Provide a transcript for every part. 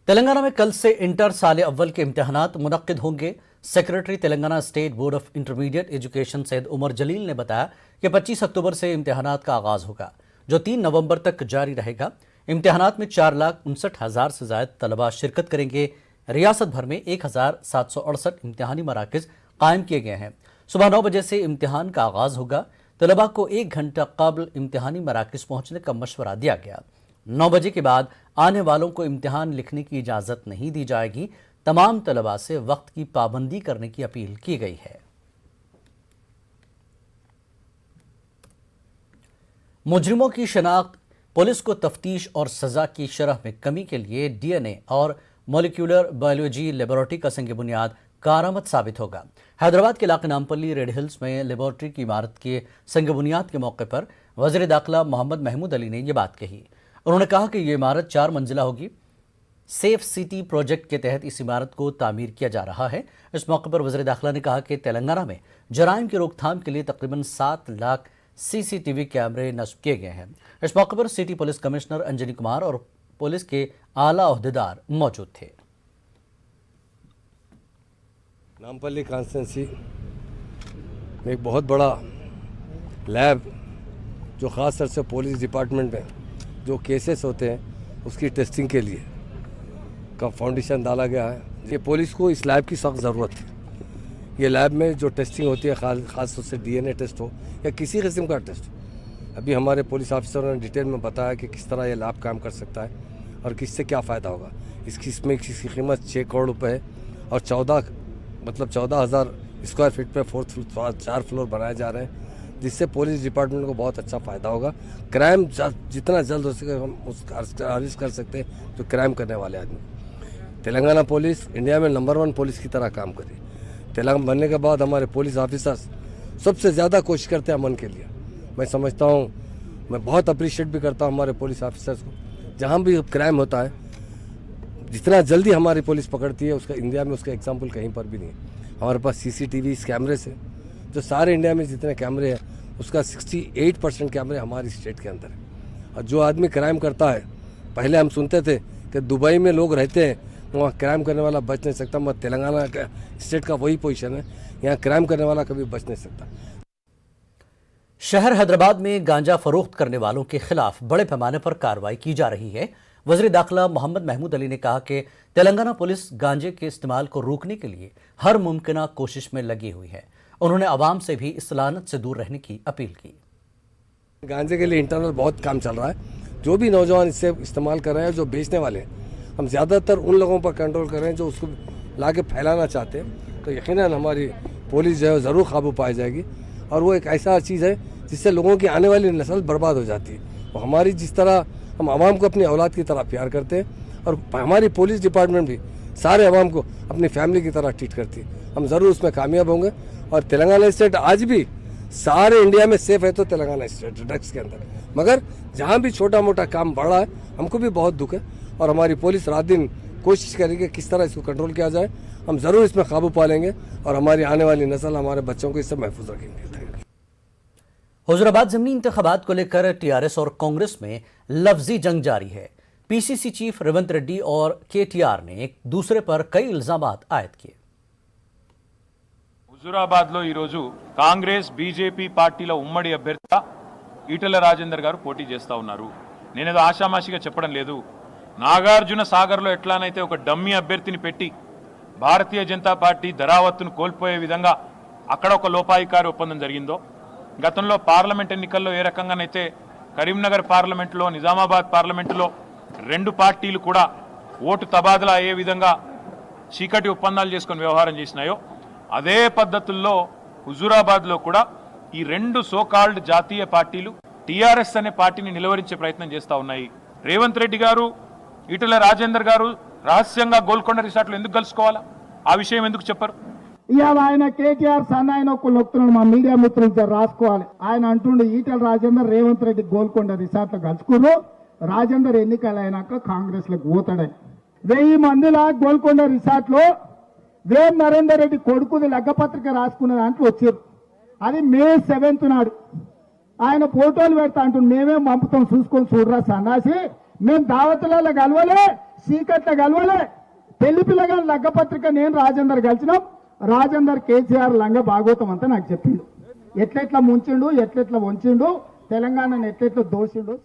तेलंगाना में कल से इंटर साल अव्वल के इम्तिहानात मुनक्किद होंगे। Secretary Telangana state board of intermediate education Syed Umar Jaleel ने बताया कि 25 अक्टूबर से इम्तिहानात का आगाज होगा, जो 3 नवंबर तक जारी रहेगा। इम्तिहानात में 4,59,000 से ज्यादा तलबा शिरकत करेंगे। रियासत भर में 1,768 इम्तिहानी मराकज कायम किए गए हैं। सुबह 9 बजे से इम्तिहान का आगाज होगा। तलबा को 1 घंटा कबल इम्तिहानी मराकज पहुंचने का मशवरा दिया गया। 9 बजे के बाद आने वालों को इम्तिहान लिखने की इजाजत नहीं दी जाएगी। तमाम तलबा से वक्त की पाबंदी करने की अपील की गई है। मुजरिमों की शनाख्त, पुलिस को तफ्तीश और सजा की शरह में कमी के लिए DNA और मॉलिक्यूलर बायोलॉजी लेबोरेटरी का संग बुनियाद कारआमद साबित होगा। हैदराबाद के इलाके नामपल्ली रेड हिल्स में लेबोरेटरी की इमारत के संग बुनियाद के मौके पर वज़ीर दाखिला मोहम्मद महमूद अली ने यह बात कही। उन्होंने कहा कि यह इमारत 4 मंजिला होगी। सेफ सिटी प्रोजेक्ट के तहत इस इमारत को तामीर किया जा रहा है। इस मौके पर वज़ीर दाखिला ने कहा कि तेलंगाना में जराइम की रोकथाम के लिए तकरीबन 7 लाख CCTV कैमरे नस्ब किए गए हैं। इस मौके पर city police commissioner Anjani Kumar और पुलिस के आला ओहदेदार मौजूद थे। नामपल्ली कॉन्स्टिट्यूंसी में एक बहुत बड़ा लैब, जो ख़ास तौर से पुलिस डिपार्टमेंट में जो केसेस होते हैं उसकी टेस्टिंग के लिए का फाउंडेशन डाला गया है। ये पुलिस को इस लैब की सख्त ज़रूरत है। ये लैब में जो टेस्टिंग होती है, ख़ास तौर से DNA टेस्ट हो या किसी किस्म का टेस्ट हो, अभी हमारे पुलिस ऑफिसरों ने डिटेल में बताया कि किस तरह ये लैब काम कर सकता है और किससे क्या फ़ायदा होगा। इसमें इसकी कीमत 6 करोड़ रुपये है और 14,000 स्क्वायर फीट पे 4 फ्लोर बनाए जा रहे हैं, जिससे पुलिस डिपार्टमेंट को बहुत अच्छा फ़ायदा होगा। क्राइम जितना जल्द हो सके हम उसका अरेस्ट कर सकते हैं जो क्राइम करने वाले आदमी। तेलंगाना पुलिस इंडिया में नंबर 1 पुलिस की तरह काम करे। तेलंगाना बनने के बाद हमारे पुलिस ऑफिसर्स सबसे ज़्यादा कोशिश करते हैं अमन के लिए। मैं समझता हूँ, मैं बहुत अप्रिशिएट भी करता हूँ हमारे पुलिस ऑफिसर्स को। जहाँ भी क्राइम होता है, जितना जल्दी हमारी पुलिस पकड़ती है, उसका इंडिया में उसका एग्जाम्पल कहीं पर भी नहीं है। हमारे पास CCTV कैमरे से, जो सारे इंडिया में जितने कैमरे हैं उसका 68% कैमरे हमारी स्टेट के अंदर है। और जो आदमी क्राइम करता है, पहले हम सुनते थे कि दुबई में लोग रहते हैं, वहाँ क्राइम करने वाला बच नहीं सकता। मगर तेलंगाना का स्टेट का वही पोजीशन है, यहाँ क्राइम करने वाला कभी बच नहीं सकता। शहर हैदराबाद में गांजा फरोख्त करने वालों के खिलाफ बड़े पैमाने पर कार्रवाई की जा रही है। वज़ीर दाखिला मोहम्मद महमूद अली ने कहा कि तेलंगाना पुलिस गांजे के इस्तेमाल को रोकने के लिए हर मुमकिन कोशिश में लगी हुई है। उन्होंने आवाम से भी इस लानत से दूर रहने की अपील की। गांजे के लिए इंटरनल बहुत काम चल रहा है। जो भी नौजवान इससे इस्तेमाल कर रहे हैं, जो बेचने वाले हैं, हम ज़्यादातर उन लोगों पर कंट्रोल कर रहे हैं जो उसको ला के फैलाना चाहते हैं। तो यकीनन हमारी पुलिस जो है ज़रूर काबू पाई जाएगी। और वो एक ऐसा चीज़ है जिससे लोगों की आने वाली नस्ल बर्बाद हो जाती है। और हमारी जिस तरह हम आवाम को अपनी औलाद की तरह प्यार करते हैं, और हमारी पुलिस डिपार्टमेंट भी सारे आवाम को अपनी फैमिली की तरह ट्रीट करती है। हम ज़रूर उसमें कामयाब होंगे। और तेलंगाना स्टेट आज भी सारे इंडिया में सेफ है तो तेलंगाना स्टेट ड्रग्स के अंदर, मगर जहाँ भी छोटा मोटा काम बढ़ा है हमको भी बहुत दुख है। और हमारी पुलिस रात दिन कोशिश करेगी किस तरह इसको कंट्रोल किया जाए। हम ज़रूर इसमें काबू पा लेंगे और हमारी आने वाली नस्ल, हमारे बच्चों को इससे महफूज रखेंगे। हुजूराबाद ज़मीनी इंतखाबात को लेकर TRS और कांग्रेस में लफ्जी जंग जारी है। PCC चीफ रेवंत रेड्डी और KTR ने एक दूसरे पर कई इल्जामात आयद किए। హుజూరాబాద్లో ఈరోజు కాంగ్రెస్ బీజేపీ పార్టీల ఉమ్మడి అభ్యర్థిగా ఈటెల రాజేందర్ గారు పోటీ చేస్తూ ఉన్నారు. నేనేదో ఆషామాషిగా చెప్పడం లేదు. నాగార్జున సాగర్లో ఎట్లానైతే ఒక డమ్మీ అభ్యర్థిని పెట్టి భారతీయ జనతా పార్టీ ధరావత్తును కోల్పోయే విధంగా అక్కడ ఒక లోపాయికారి ఒప్పందం జరిగిందో, గతంలో పార్లమెంట్ ఎన్నికల్లో ఏ రకంగానైతే కరీంనగర్ పార్లమెంటులో, నిజామాబాద్ పార్లమెంటులో 2 పార్టీలు కూడా ఓటు తబాదలా అయ్యే విధంగా చీకటి ఒప్పందాలు చేసుకొని వ్యవహారం చేసినాయో, అదే పద్ధతుల్లో హుజూరాబాద్లో కూడా ఈ 2 సోకాల్డ్ జాతీయ పార్టీలు TRS అనే పార్టీని నిలవరించే ప్రయత్నం చేస్తూ ఉన్నాయి. రేవంత్ రెడ్డి గారు, ఈటెల రాజేందర్ గారు రహస్యంగా గోల్కొండ రిసార్ట్లో ఎందుకు కలుసుకోవాలా? ఆ విషయం ఎందుకు చెప్పరు? ఇవాళ ఆయన KTR సన్నాయన ఒక్కళ్ళు వస్తున్నాడు, మా మీడియా మిత్రులు రాసుకోవాలి. ఆయన అంటుండే ఈటెల రాజేందర్ రేవంత్ రెడ్డి గోల్కొండ రిసార్ట్లో కలుసుకున్నారు. రాజేందర్ ఎన్నికలు అయినాక కాంగ్రెస్ లకు పోతాడని 1000 మందిలా గోల్కొండ రిసార్ట్ లో వేం నరేందర్ రెడ్డి కొడుకుది లగ్గపత్రిక రాసుకున్న దాంట్లో వచ్చారు. అది May 7th నాడు ఆయన ఫోటోలు పెడతా అంటుండే, మేమేం పంపుతాం చూసుకొని చూడరా సన్నాసి, మేము దావతులలో కలవలే, చీకట్ల కలవలే పెళ్లి పిల్లగా లగ్గపత్రిక నేను రాజేందర్ కలిసినాం. రాజేందర్ కేసీఆర్ లంగ భాగవతం అంతా నాకు చెప్పిండు, ఎట్లెట్లా ముంచిండు, ఎట్లెట్లా వంచిండు, తెలంగాణను ఎట్లెట్లా దోషిండు.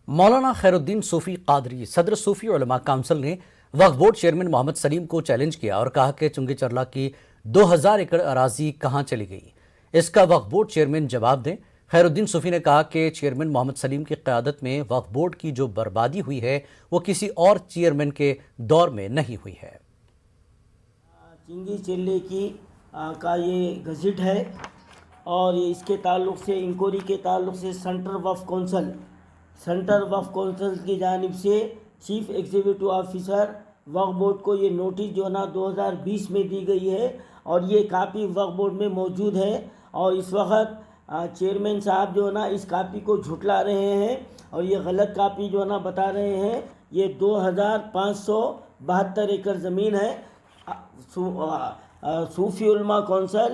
मौलाना खैरुद्दीन सूफी कादरी सदर सूफी उलमा काउंसिल ने वक्फ बोर्ड चेयरमैन मोहम्मद सलीम को चैलेंज किया और कहा कि चुंगी चरला की 2000 एकड़ अराजी कहां चली गई। इसका वक्फ बोर्ड चेयरमैन जवाब दें। खैरुद्दीन सूफी ने कहा कि चेयरमैन मोहम्मद सलीम की क़यादत में वक्फ बोर्ड की जो बर्बादी हुई है वो किसी और चेयरमैन के दौर में नहीं हुई है। चिंगी चिल्ले की का ये गज़ट है और ये इसके ताल्लुक़ से इंक्वायरी के ताल्लुक़ से सेंट्रल वक्फ कौंसिल की जानिब से चीफ एग्जीक्यूटिव ऑफिसर वक्फ बोर्ड को ये नोटिस जो ना 2020 में दी गई है और ये कापी वक्फ बोर्ड में मौजूद है और इस वक्त चेयरमैन साहब जो ना इस कापी को झुटला रहे हैं और ये गलत कापी जो ना बता रहे हैं। ये 2572 एकड़ ज़मीन है। सूफी उलमा कौंसिल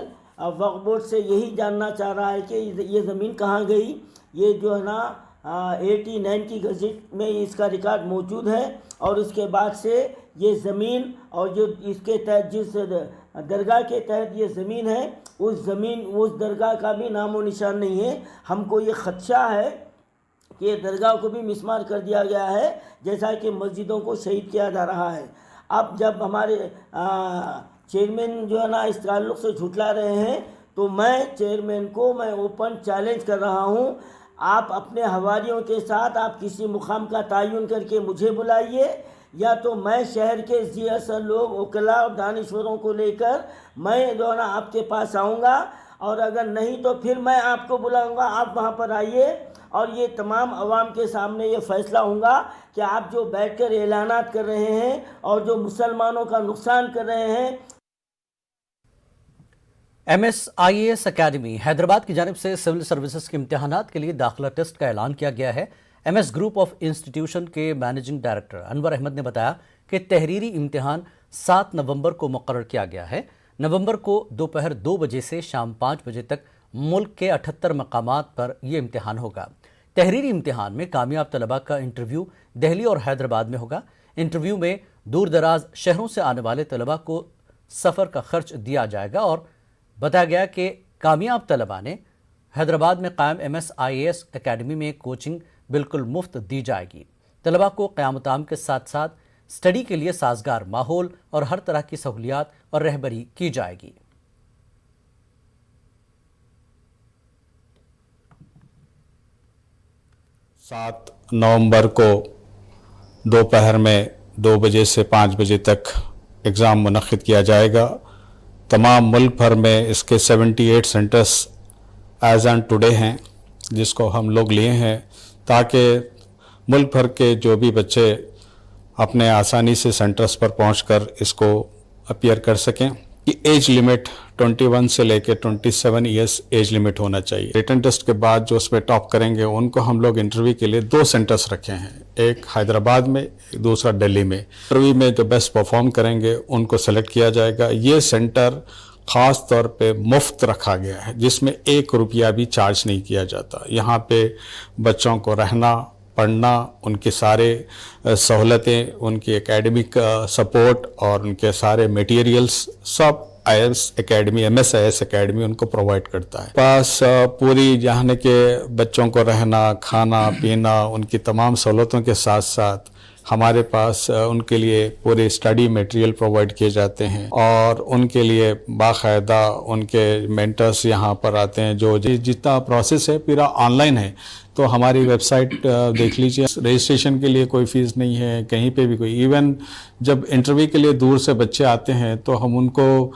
वक्फ बोर्ड से यही जानना चाह रहा है कि ये ज़मीन कहाँ गई। ये जो है ना 89 की गज़ट में इसका रिकॉर्ड मौजूद है और उसके बाद से ये ज़मीन और जो इसके तहत जिस दरगाह के तहत ये ज़मीन है उस दरगाह का भी नामो निशान नहीं है। हमको ये ख़दशा है कि दरगाह को भी मिसमार कर दिया गया है जैसा कि मस्जिदों को शहीद किया जा रहा है। अब जब हमारे चेयरमैन जो है ना इस ताल्लुक़ से झुटला रहे हैं तो मैं चेयरमैन को ओपन चैलेंज कर रहा हूँ। आप अपने हवारियों के साथ आप किसी मुकाम का तयन करके मुझे बुलाइए या तो मैं शहर के ज़ियासत लोग वकला और दानिश्वरों को लेकर मैं जो है ना आपके पास आऊँगा और अगर नहीं तो फिर मैं आपको बुलाऊँगा, आप वहाँ पर आइए और ये तमाम अवाम के सामने ये फ़ैसला होगा कि आप जो बैठकर ऐलानात कर रहे हैं और जो मुसलमानों का नुकसान कर रहे हैं। MSIAS अकेडमी हैदराबाद की जानिब से सिविल सर्विसेज के इम्तिहानात के लिए दाखिला टेस्ट का ऐलान किया गया है। MS ग्रुप ऑफ इंस्टीट्यूशन के मैनेजिंग डायरेक्टर अनवर अहमद ने बताया कि तहरीरी इम्तिहान 7 नवंबर को मुकर्रर किया गया है। नवंबर को दोपहर 2 बजे से शाम 5 बजे तक मुल्क के 78 मकामात पर यह इम्तिहान होगा। तहरीरी इम्तिहान में कामयाब तलबा का इंटरव्यू दिल्ली और हैदराबाद में होगा। इंटरव्यू में दूर दराज शहरों से आने वाले तलबा को सफ़र का खर्च दिया जाएगा और बताया गया कि कामयाब तलबा ने हैदराबाद में कायम MSIAS अकेडमी में कोचिंग बिल्कुल मुफ्त दी जाएगी। तलबा को क़याम के साथ साथ स्टडी के लिए साजगार माहौल और हर तरह की सहूलियात और रहबरी की जाएगी। सात नवंबर को दोपहर में 2 बजे से 5 बजे तक एग्ज़ाम मुनक़्क़िद किया जाएगा। तमाम मुल्क भर में इसके 78 सेंटर्स एज एंड टुडे हैं जिसको हम लोग लिए हैं ताकि मुल्क भर के जो भी बच्चे अपने आसानी से सेंटर्स पर पहुंचकर इसको अपीयर कर सकें। कि एज लिमिट 21 से लेकर 27 ईयर्स एज लिमिट होना चाहिए। रिटन टेस्ट के बाद जो उसमें टॉप करेंगे उनको हम लोग इंटरव्यू के लिए 2 सेंटर्स रखे हैं, एक हैदराबाद में, दूसरा दिल्ली में। इंटरव्यू में जो बेस्ट परफॉर्म करेंगे उनको सेलेक्ट किया जाएगा। ये सेंटर ख़ास तौर पे मुफ्त रखा गया है जिसमें 1 रुपया भी चार्ज नहीं किया जाता। यहाँ पे बच्चों को रहना, पढ़ना, उनके सारे सहूलतें, उनकी एकेडमिक सपोर्ट और उनके सारे मटेरियल्स सब MSIAS अकेडमी उनको प्रोवाइड करता है। पास पूरी जहाँ के बच्चों को रहना, खाना पीना, उनकी तमाम सहूलतों के साथ साथ हमारे पास उनके लिए पूरे स्टडी मटेरियल प्रोवाइड किए जाते हैं और उनके लिए बाकायदा उनके मेंटर्स यहाँ पर आते हैं। जो जितना प्रोसेस है पूरा ऑनलाइन है, तो हमारी वेबसाइट देख लीजिए। रजिस्ट्रेशन के लिए कोई फ़ीस नहीं है कहीं पे भी कोई। इवन जब इंटरव्यू के लिए दूर से बच्चे आते हैं तो हम उनको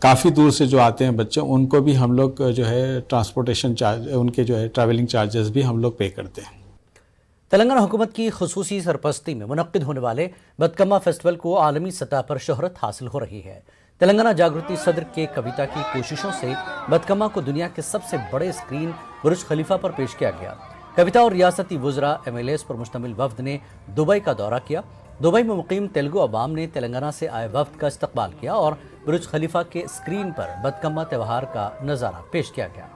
काफ़ी दूर से जो आते हैं बच्चे उनको भी हम लोग जो है ट्रांसपोर्टेशन चार्ज, उनके जो है ट्रैवलिंग चार्जेस भी हम लोग पे करते हैं। तेलंगाना हुकूमत की खुसूसी सरपरस्ती में मुनक्किद होने वाले बदकम्मा फेस्टिवल को आलमी सतह पर शोहरत हासिल हो रही है। तेलंगाना जागृति सदर के कविता की कोशिशों से बदकम्मा को दुनिया के सबसे बड़े स्क्रीन बुर्ज खलीफा पर पेश किया गया। कविता और रियासती वुज़रा MLAs पर मुश्तमिल वफ्द ने दुबई का दौरा किया। दुबई में मुकीम तेलुगु अवाम ने तेलंगाना से आए वफ्द का इस्तकबाल किया और बुर्ज खलीफा के स्क्रीन पर बदकम्मा त्यौहार का नज़ारा पेश किया गया।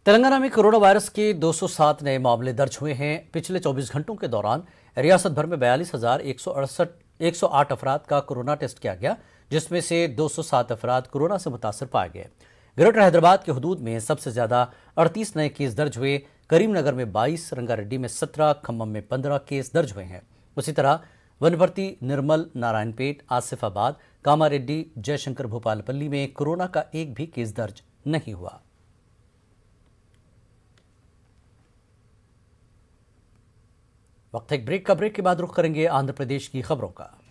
तेलंगाना में कोरोना वायरस के 207 नए मामले दर्ज हुए हैं। पिछले 24 घंटों के दौरान रियासत भर में 42,108 अफराद का कोरोना टेस्ट किया गया, जिसमें से 207 अफराद कोरोना से मुतासर पाए गए। ग्रेटर हैदराबाद के हुदूद में सबसे ज्यादा 38 नए केस दर्ज हुए। करीमनगर में 22, रंगारेड्डी में 17, खम्मम में 15 केस दर्ज हुए हैं। उसी तरह वनपर्ती, निर्मल, नारायणपेट, आसिफाबाद, कामारेड्डी, जयशंकर भूपालपल्ली में कोरोना का एक भी केस दर्ज नहीं हुआ। वक्त एक ब्रेक का। ब्रेक के बाद रुख करेंगे आंध्र प्रदेश की खबरों का।